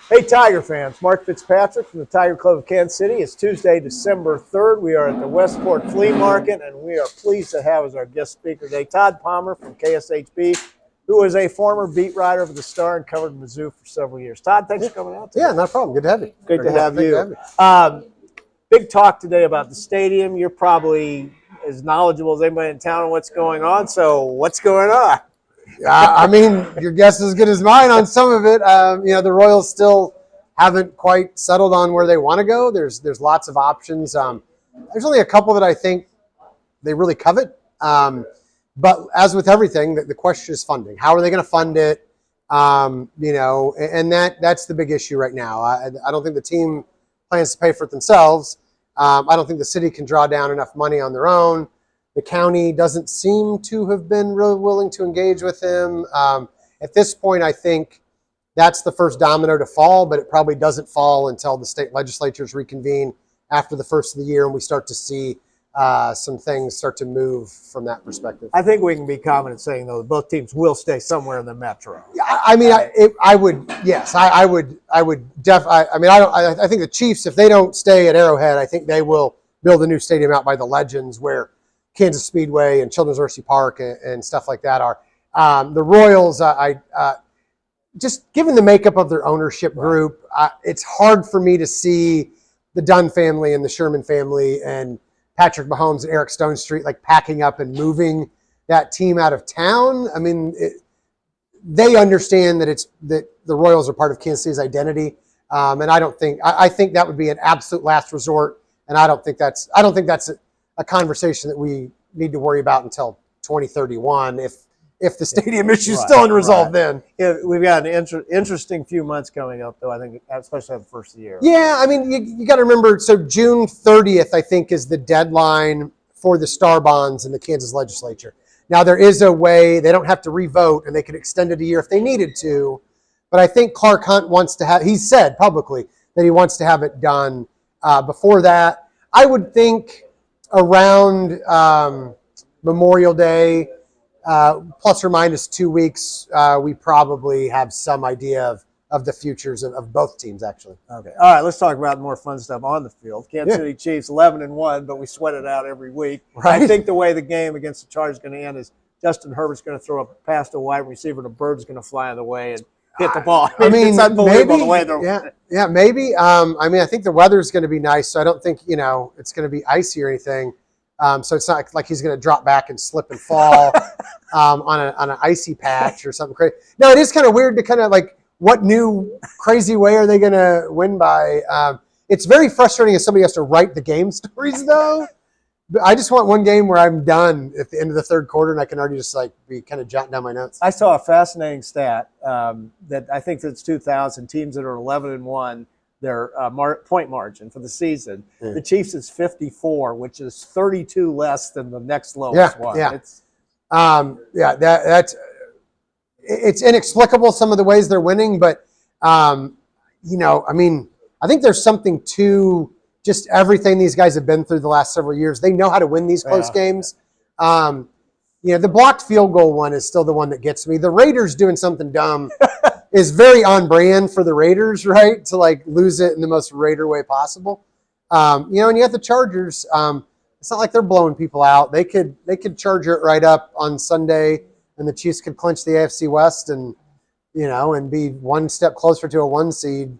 Hey, Tiger fans. Mark Fitzpatrick from the Tiger Club of Kansas City. It's Tuesday, December 3rd. We are at the Westport Flea Market, and we are pleased to have as our guest speaker today Tod Palmer from KSHB, who is a former beat writer for the Star and covered Mizzou for several years. Tod, thanks for coming out today. Yeah, no problem. Good to have you. Good to have you. Big talk today about the stadium. You're probably as knowledgeable as anybody in town on what's going on. So what's going on? I mean, your guess is as good as mine on some of it. The Royals still haven't quite settled on where they want to go. There's lots of options. There's only a couple that I think they really covet. But as with everything, the question is funding. How are they going to fund it? And that's the big issue right now. I don't think the team plans to pay for it themselves. I don't think the city can draw down enough money on their own. The county doesn't seem to have been really willing to engage with him. At this point, I think that's the first domino to fall, but it probably doesn't fall until the state legislatures reconvene after the first of the year and we start to see some things start to move from that perspective. I think we can be confident saying, though, both teams will stay somewhere in the metro. I think the Chiefs, if they don't stay at Arrowhead, I think they will build a new stadium out by the Legends where Kansas Speedway and Children's Mercy Park and stuff like that are. The Royals, just given the makeup of their ownership group, it's hard for me to see the Dunn family and the Sherman family and Patrick Mahomes and Eric Stone Street like packing up and moving that team out of town. I mean, they understand that that the Royals are part of Kansas City's identity, and I think that would be an absolute last resort. And I don't think that's a conversation that we need to worry about until 2031 if the stadium issue is still unresolved then. Yeah, we've got an interesting few months coming up, though, I think, especially at the first of the year. Yeah, I mean, you got to remember, so June 30th, I think, is the deadline for the Star bonds in the Kansas legislature. Now, there is a way, they don't have to re-vote, and they could extend it a year if they needed to, but I think Clark Hunt wants to have, he said publicly that he wants to have it done before that. I would think around Memorial Day, plus or minus 2 weeks, we probably have some idea of the futures of both teams, actually. Okay. All right, let's talk about more fun stuff on the field. Kansas City Chiefs 11-1, but we sweat it out every week. Right. I think the way the game against the Chargers is going to end is Justin Herbert's going to throw a pass to a wide receiver, and a bird's going to fly in the way and hit the ball. I mean, it's unbelievable the way they're maybe. I think the weather's going to be nice, so I don't think it's going to be icy or anything. So it's not like he's going to drop back and slip and fall on an icy patch or something crazy. No, it is kind of weird to kind of like, what new crazy way are they going to win by? It's very frustrating if somebody has to write the game stories, though. But I just want one game where I'm done at the end of the third quarter and I can already just like be kind of jotting down my notes. I saw a fascinating stat that I think since 2000, teams that are 11-1, their point margin for the season. The Chiefs is 54, which is 32 less than the next lowest one. Yeah, it's inexplicable some of the ways they're winning, but I think there's something to just everything these guys have been through the last several years. They know how to win these close games. The blocked field goal one is still the one that gets me. The Raiders doing something dumb is very on brand for the Raiders, right? To like lose it in the most Raider way possible. And you have the Chargers. It's not like they're blowing people out. They could charge it right up on Sunday, and the Chiefs could clinch the AFC West and be one step closer to a 1 seed.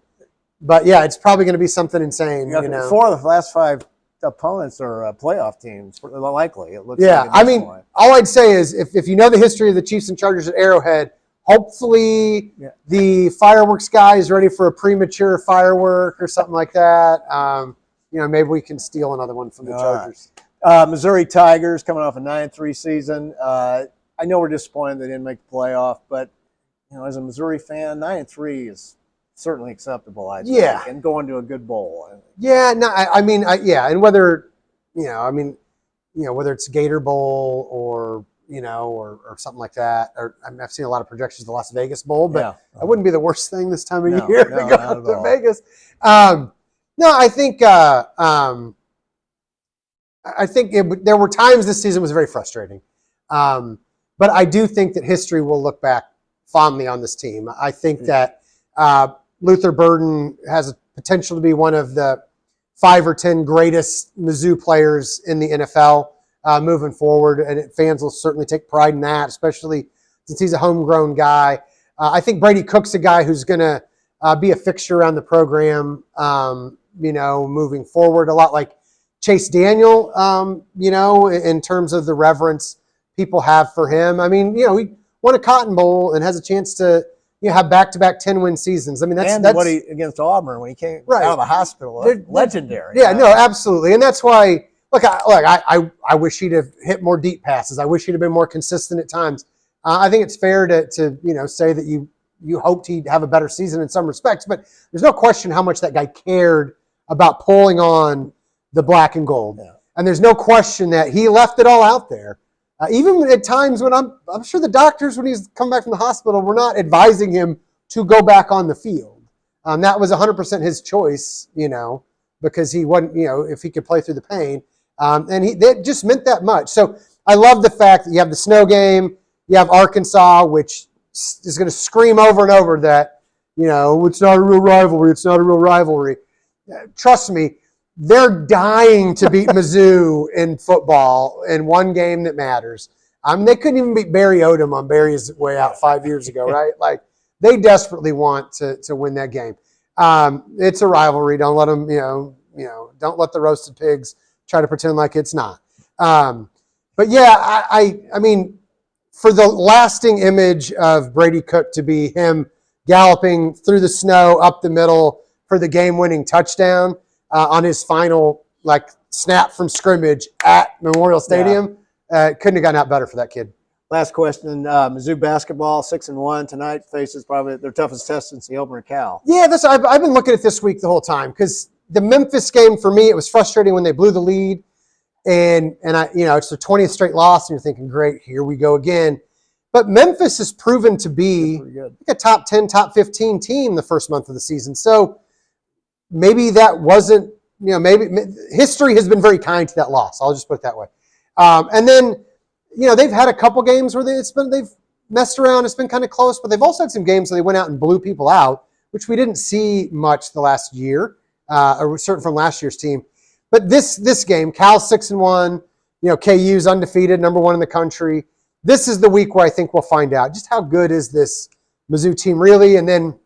But yeah, it's probably going to be something insane. 4 of the last 5 opponents are playoff teams, likely. It looks all I'd say is if you know the history of the Chiefs and Chargers at Arrowhead, hopefully the fireworks guy is ready for a premature firework or something like that. Maybe we can steal another one from the Chargers. Missouri Tigers coming off a 9-3 season. I know we're disappointed they didn't make the playoff, but as a Missouri fan, 9-3 is certainly acceptable, I think, and going to a good bowl. And whether whether it's Gator Bowl or or something like that, or I've seen a lot of projections of the Las Vegas Bowl, but that wouldn't be the worst thing this time of year to go out to Vegas. I think there were times this season was very frustrating, but I do think that history will look back fondly on this team. I think that. Luther Burden has a potential to be one of the 5 or 10 greatest Mizzou players in the NFL moving forward, and fans will certainly take pride in that, especially since he's a homegrown guy. I think Brady Cook's a guy who's going to be a fixture around the program, moving forward, a lot like Chase Daniel, in terms of the reverence people have for him. I mean, he won a Cotton Bowl and has a chance to have back-to-back 10-win seasons. I mean, that's what he against Auburn when he came out of the hospital, legendary. Yeah, no, absolutely, and that's why. Look, I wish he'd have hit more deep passes. I wish he'd have been more consistent at times. I think it's fair to say that you hoped he'd have a better season in some respects, but there's no question how much that guy cared about pulling on the black and gold, and there's no question that he left it all out there. Even at times when I'm sure the doctors, when he's come back from the hospital, were not advising him to go back on the field. That was 100% his choice, because he wasn't, if he could play through the pain. And that just meant that much. So I love the fact that you have the snow game, you have Arkansas, which is going to scream over and over that, it's not a real rivalry. It's not a real rivalry. Trust me, they're dying to beat Mizzou in football in one game that matters. They couldn't even beat Barry Odom on Barry's way out 5 years ago, right? Like, they desperately want to win that game. It's a rivalry. Don't let them, don't let the roasted pigs try to pretend like it's not. But yeah, I mean, for the lasting image of Brady Cook to be him galloping through the snow up the middle for the game-winning touchdown on his final snap from scrimmage at Memorial Stadium, couldn't have gotten out better for that kid. Last question: Mizzou basketball 6-1 tonight faces probably their toughest test since the opener Cal. Yeah, I've been looking at this week the whole time because the Memphis game for me, it was frustrating when they blew the lead, and it's their 20th straight loss, and you're thinking, great, here we go again. But Memphis has proven to be a top 10, top 15 team the first month of the season. So maybe that wasn't, maybe history has been very kind to that loss. I'll just put it that way. And then, they've had a couple games where they've messed around. It's been kind of close, but they've also had some games where they went out and blew people out, which we didn't see much the last year, or certain from last year's team. But this game, Cal 6-1, KU's undefeated, number 1 in the country. This is the week where I think we'll find out just how good is this Mizzou team really, and then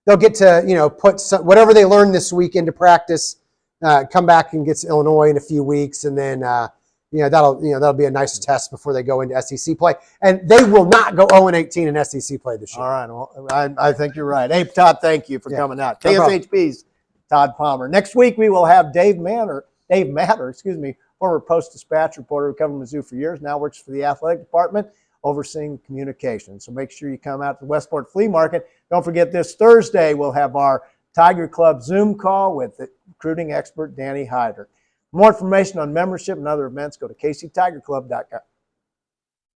they'll get to put whatever they learned this week into practice, come back and get to Illinois in a few weeks, and then that'll be a nice test before they go into SEC play. And they will not go 0-18 in SEC play this year. All right, well, I think you're right. Hey, Todd, thank you for coming out. KSHB's Tod Palmer. Next week we will have Dave Matter, former Post-Dispatch reporter who covered Mizzou for years, now works for the athletic department, overseeing communications. So make sure you come out to the Westport Flea Market. Don't forget, this Thursday we'll have our Tiger Club Zoom call with the recruiting expert Danny Heitert. For more information on membership and other events, go to kctigerclub.com.